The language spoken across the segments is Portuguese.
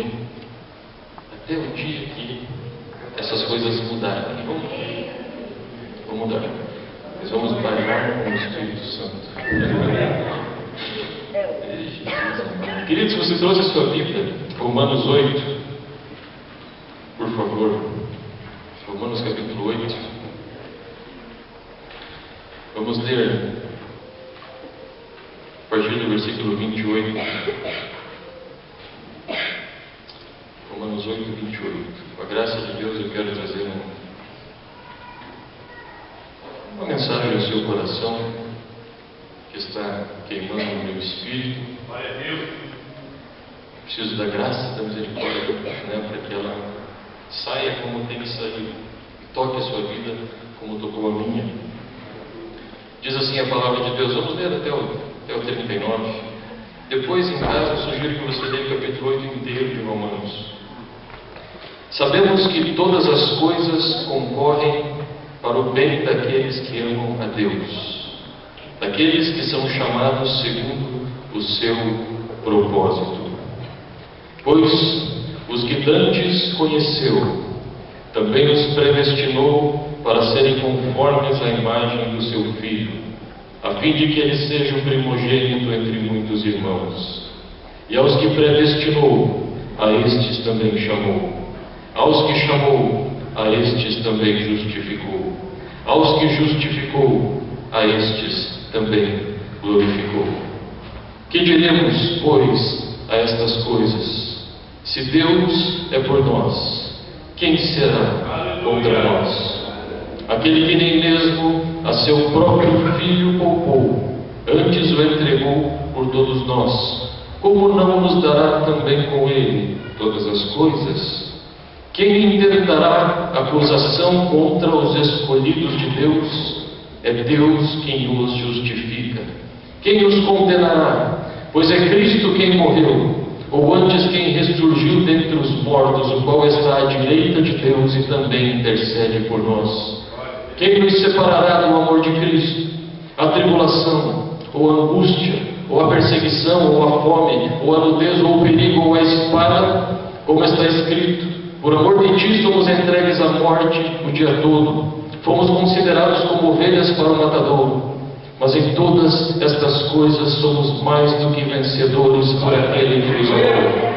religião, até o dia que essas coisas mudarem. Vão mudar. Nós vamos parar com o Espírito Santo. Queridos, você trouxe a sua Bíblia, Romanos 8, por favor. Romanos capítulo 8. Vamos ler a partir do versículo 28. Romanos 8, 28. Com a graça de Deus, eu quero trazer uma mensagem ao seu coração que está queimando no meu espírito. Preciso da graça, da misericórdia, para que ela saia como tem que sair e toque a sua vida como tocou a minha. Diz assim a palavra de Deus. Vamos ler até o 39. Depois, em casa, eu sugiro que você leia o capítulo 8 inteiro de Romanos. Sabemos que todas as coisas concorrem para o bem daqueles que amam a Deus, daqueles que são chamados segundo o seu propósito. Pois os que dantes conheceu, também os predestinou para serem conformes à imagem do seu Filho, a fim de que ele seja o primogênito entre muitos irmãos. E aos que predestinou, a estes também chamou. Aos que chamou, a estes também justificou. Aos que justificou, a estes também glorificou. Que diremos, pois, a estas coisas? Se Deus é por nós, quem será contra nós? Aquele que nem mesmo a seu próprio Filho poupou, antes o entregou por todos nós, como não nos dará também com ele todas as coisas? Quem intentará acusação contra os escolhidos de Deus? É Deus quem os justifica. Quem os condenará? Pois é Cristo quem morreu, ou antes quem ressurgiu dentre os mortos, o qual está à direita de Deus e também intercede por nós. Quem nos separará do amor de Cristo? A tribulação, ou a angústia, ou a perseguição, ou a fome, ou a nudez, ou o perigo, ou a espada? Como está escrito: por amor de ti somos entregues à morte o dia todo. Fomos considerados como ovelhas para o matadouro. Mas em todas estas coisas somos mais do que vencedores por aquele que nos amou.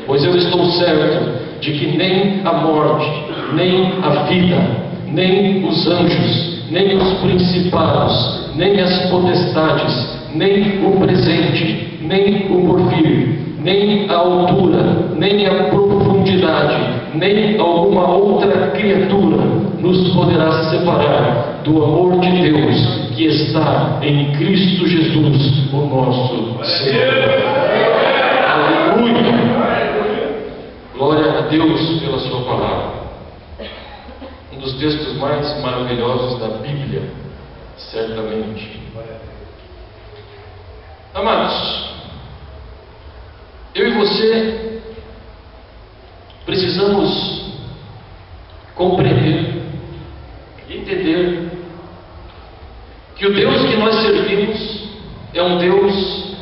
Pois eu estou certo de que nem a morte, nem a vida, nem os anjos, nem os principados, nem as potestades, nem o presente, nem o porvir, nem a altura, nem a profundidade, nem alguma outra criatura nos poderá separar do amor de Deus que está em Cristo Jesus, o nosso Senhor. Aleluia! Glória a Deus pela sua palavra. Um dos textos mais maravilhosos da Bíblia, certamente. Amados, eu e você precisamos compreender e entender que o Deus que nós servimos é um Deus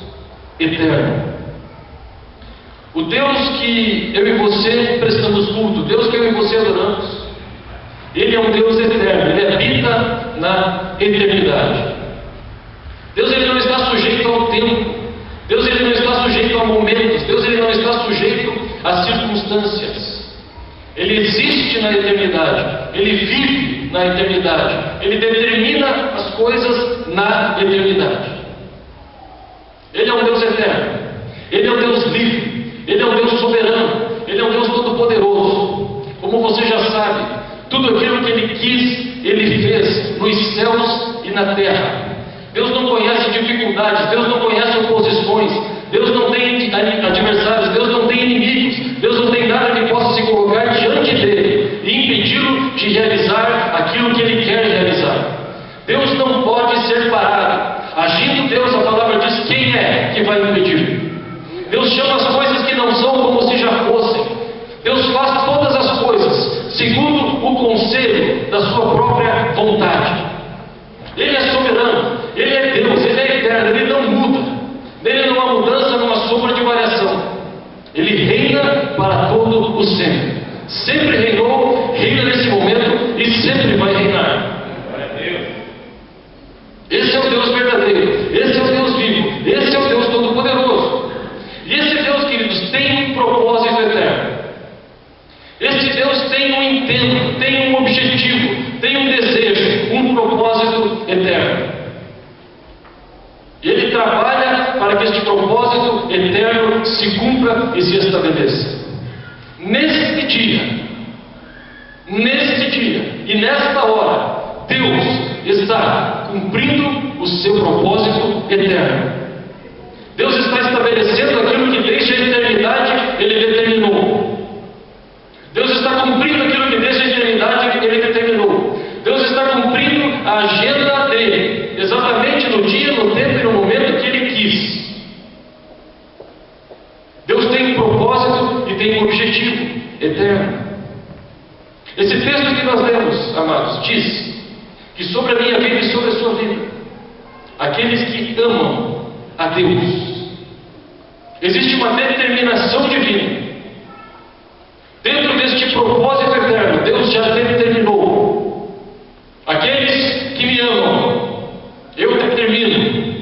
eterno. O Deus que eu e você prestamos culto, o Deus que eu e você adoramos, Ele é um Deus eterno, Ele habita na eternidade. Deus, Ele não está sujeito ao tempo. Deus, Ele não está sujeito a momentos. Deus, Ele não está sujeito a circunstâncias. Ele existe na eternidade. Ele vive na eternidade. Ele determina as coisas na eternidade. Ele é um Deus eterno. Ele é um Deus livre. Ele é um Deus soberano. Ele é um Deus todo-poderoso. Como você já sabe, tudo aquilo que Ele quis, Ele fez nos céus e na terra. Deus não conhece dificuldades, Deus não conhece oposições, Deus não tem adversários, Deus não tem inimigos, Deus não tem nada que possa se colocar diante dele e impedi-lo de realizar aquilo que ele quer realizar. Deus não pode ser parado. Agindo Deus, a palavra diz: quem é que vai impedir? Deus chama as coisas que não são como se já fossem. Deus faz todas as coisas segundo o conselho da sua própria vontade. Ele é soberano, Ele é Deus, Ele é eterno, Ele não muda. para todo o sempre. Sempre reinou, reina nesse momento e sempre vai reinar. Esse é o Deus verdadeiro, esse é o Deus vivo, esse é o Deus todo-poderoso. E esse Deus, queridos, tem um propósito eterno. Esse Deus tem um intento, tem um objetivo, tem um desejo, um propósito eterno. E Ele trabalha para que este propósito eterno se cumpra e se estabeleça. Neste dia e nesta hora, Deus está cumprindo o seu propósito eterno. Deus está estabelecendo aquilo que desde a eternidade Ele determinou. Deus está cumprindo aquilo que desde a eternidade Ele determinou. Deus está cumprindo a agenda dele, exatamente no dia, no tempo e no momento que Ele quis. Deus tem um propósito e tem um objetivo eterno. Esse texto que nós lemos, amados, diz que sobre a minha vida e sobre a sua vida, aqueles que amam a Deus, existe uma determinação divina. Dentro deste propósito eterno, Deus já determinou. Aqueles que me amam, eu determino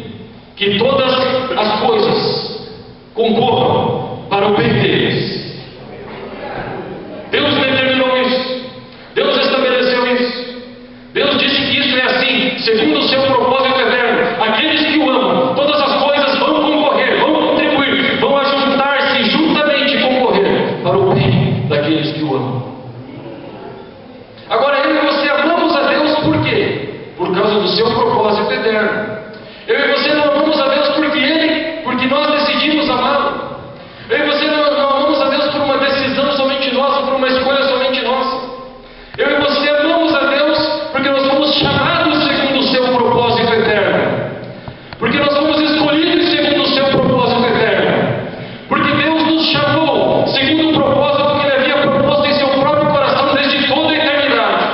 que todas as coisas concorram para o bem deles. Deus determinou isso. Deus estabeleceu isso. Deus disse que isso é assim, segundo o seu propósito eterno. Aqueles que o amam, todas as coisas vão concorrer, vão contribuir, vão ajuntar-se juntamente e concorrer para o bem daqueles que o amam. Agora, eu e você amamos a Deus por quê? Por causa do seu propósito eterno. Eu e você não amamos a Deus porque nós decidimos amá-lo. Eu e você não amamos a Deus por uma decisão somente nossa, por uma escolha somente nossa. Eu e você amamos a Deus porque nós fomos chamados segundo o seu propósito eterno. Porque nós fomos escolhidos segundo o seu propósito eterno. Porque Deus nos chamou segundo o propósito que Ele havia proposto em seu próprio coração desde toda a eternidade.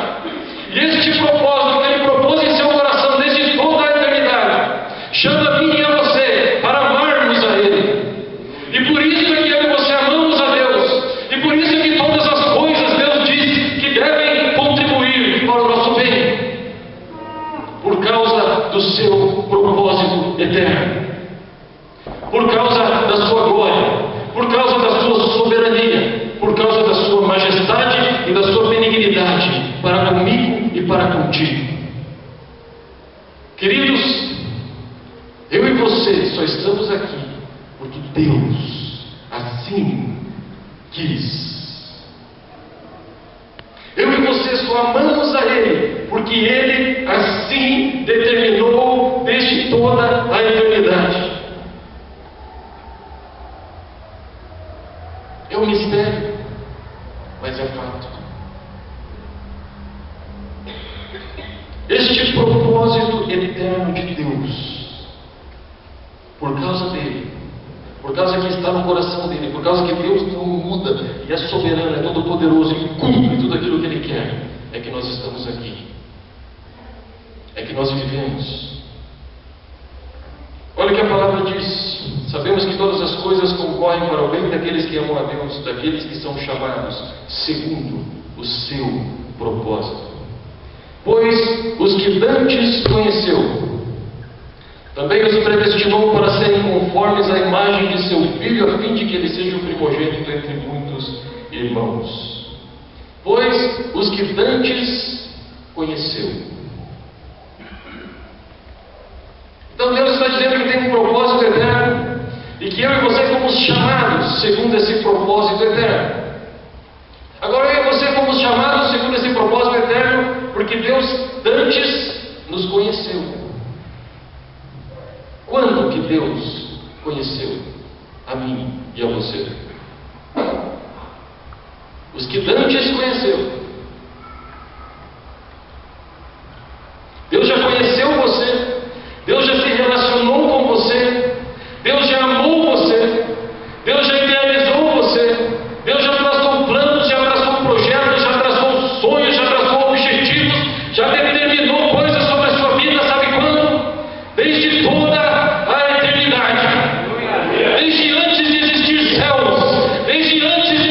E este propósito que Ele propôs em seu coração desde toda a eternidade chama a mim e a você para amarmos a Ele. E por isso é que eu e você amamos a Deus. E por isso é que todas as coisas Deus diz que devem contribuir para o nosso bem. Por causa do seu propósito eterno. Por causa da sua glória. Por causa da sua soberania. Por causa da sua majestade e da sua benignidade para comigo e para contigo. Queridos, eu e você só estamos aqui porque Deus assim quis. Eu e você só amamos a Ele porque Ele assim determinou desde toda a eternidade. É um mistério, mas é fato. Este propósito eterno de Deus, por causa dele, por causa que está no coração dele, por causa que Deus não muda e é soberano, é todo poderoso e cumpre tudo aquilo que Ele quer, é que nós estamos aqui, é que nós vivemos. Olha o que a palavra diz. Sabemos que todas as coisas concorrem para o bem daqueles que amam a Deus, daqueles que são chamados segundo o seu propósito. Pois os que dantes conheceu, também os predestinou para serem conformes à imagem de seu Filho, a fim de que ele seja o primogênito entre muitos irmãos. Pois os que dantes conheceu. Então Deus está dizendo que tem um propósito eterno e que eu e você fomos chamados segundo esse propósito eterno. Agora eu e você fomos chamados segundo esse propósito eterno porque Deus dantes nos conheceu. Quando que Deus conheceu a mim e a você? Os que dantes conheceu. Deus já conheceu você. Deus já se relacionou com você. Deus já amou você. Deus já idealizou você. Deus já traçou planos, já traçou projetos, já traçou sonhos, já traçou objetivos, já determinou coisas sobre a sua vida, sabe quando? Desde toda a eternidade. Desde antes de existir céus, desde antes de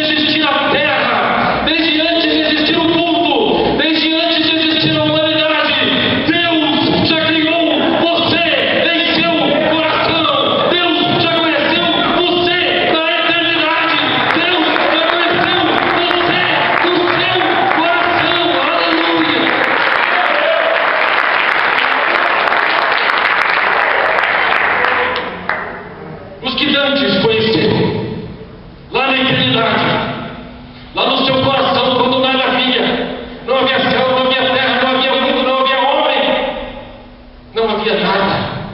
havia nada,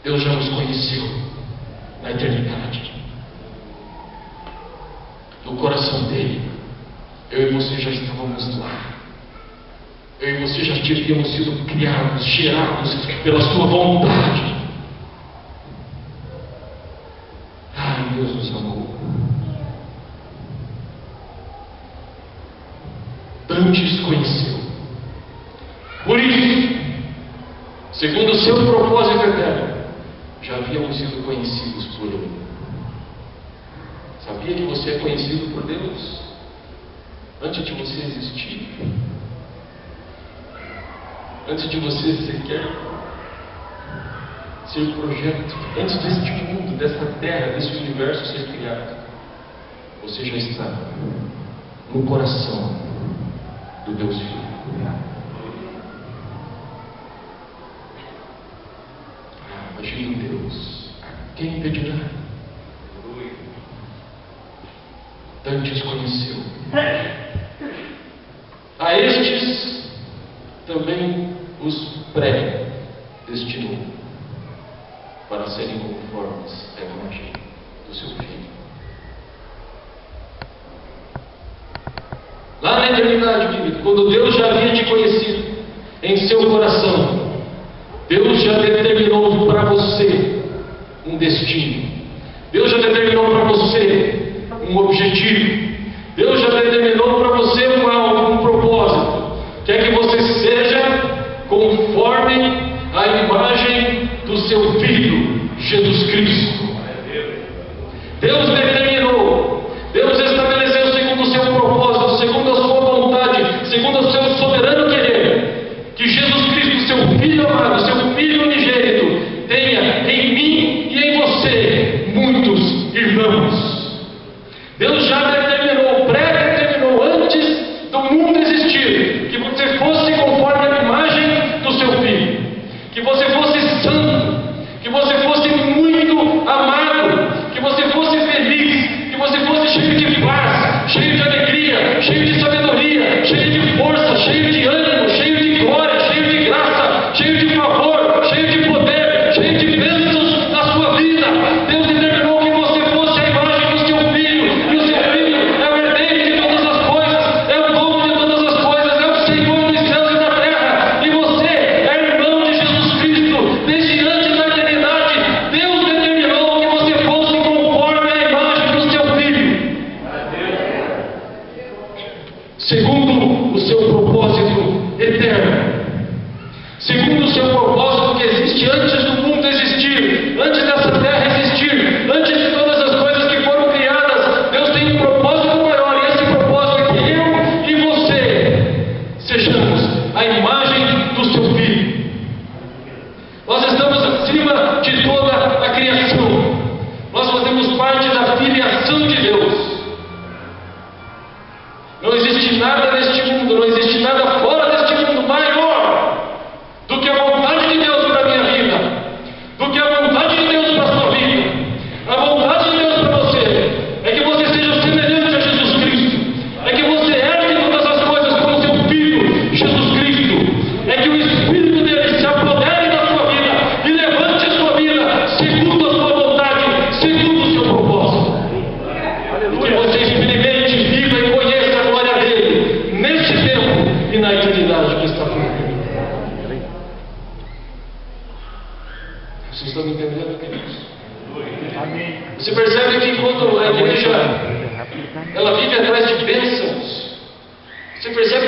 Deus já nos conheceu na eternidade. No coração dele, eu e você já estávamos lá. Eu e você já tínhamos sido criados, gerados pela sua vontade. Deus nos amou. Antes conheceu. Por isso, segundo o seu propósito eterno, já havíamos sido conhecidos por Ele. Sabia que você é conhecido por Deus antes de você existir? Antes de você sequer ser projeto, antes deste mundo, desta terra, deste universo ser criado, você já está no coração do Deus Filho. Imagine Deus, a quem pedirá? Antes conheceu. A estes também os predestinou para serem conformes à imagem do seu Filho. Lá na eternidade, querido, quando Deus já havia te conhecido em seu coração, Deus já determinou para você um destino. Deus já determinou para você um objetivo. Deus já determinou para você um propósito. Quer que você seja conforme a imagem do seu Filho, Jesus Cristo. Deus determinou, Deus estabeleceu segundo o seu propósito, segundo a sua vontade, segundo o seu soberano querer, que Jesus Cristo, seu Filho amado, seu Filho unigênito, tenha em mim e em você muitos irmãos. Deus já determinou, pré-determinou, antes do mundo existir, que você fosse conforme a imagem do seu Filho, que você fosse santo, que você fosse muito amado, que você fosse feliz, que você fosse cheio de paz, cheio de alegria, cheio de sabedoria, cheio de força, cheio de ânimo, cheio de glória, cheio de graça, cheio de favor, cheio de poder, cheio de bênçãos na sua vida. Deus determinou que você fosse a imagem do seu Filho, e o seu Filho é o herdeiro de todas as coisas, é o dono de todas as coisas, é o Senhor dos céus e da terra, e você é irmão de Jesus Cristo. Desde antes da eternidade, Deus determinou que você fosse conforme a imagem do seu Filho, segundo o seu propósito eterno, segundo o seu propósito que existe antes do mundo existir, antes dessa terra existir, antes de todas as coisas que foram criadas. Deus tem um propósito maior, e esse propósito é que eu e você sejamos a imagem do seu Filho. Nós estamos acima de toda a criação, nós fazemos parte da filiação de Deus. Não existe nada neste mundo, não existe nada fora deste mundo maior do que a vontade de Deus para a minha vida, do que a vontade de Deus para a sua vida. A vontade de Deus para você é que você seja semelhante a Jesus Cristo, é que você herde todas as coisas como seu Filho, Jesus Cristo, é que o Espírito dele se apodere da sua vida e levante a sua vida segundo a sua vontade, segundo o seu propósito. E que você experimente, viva e conheça a glória dele neste tempo e na eternidade que está por vir. Vocês estão me entendendo, queridos? Amém. Você percebe que enquanto a igreja ela vive atrás de bênçãos, você percebe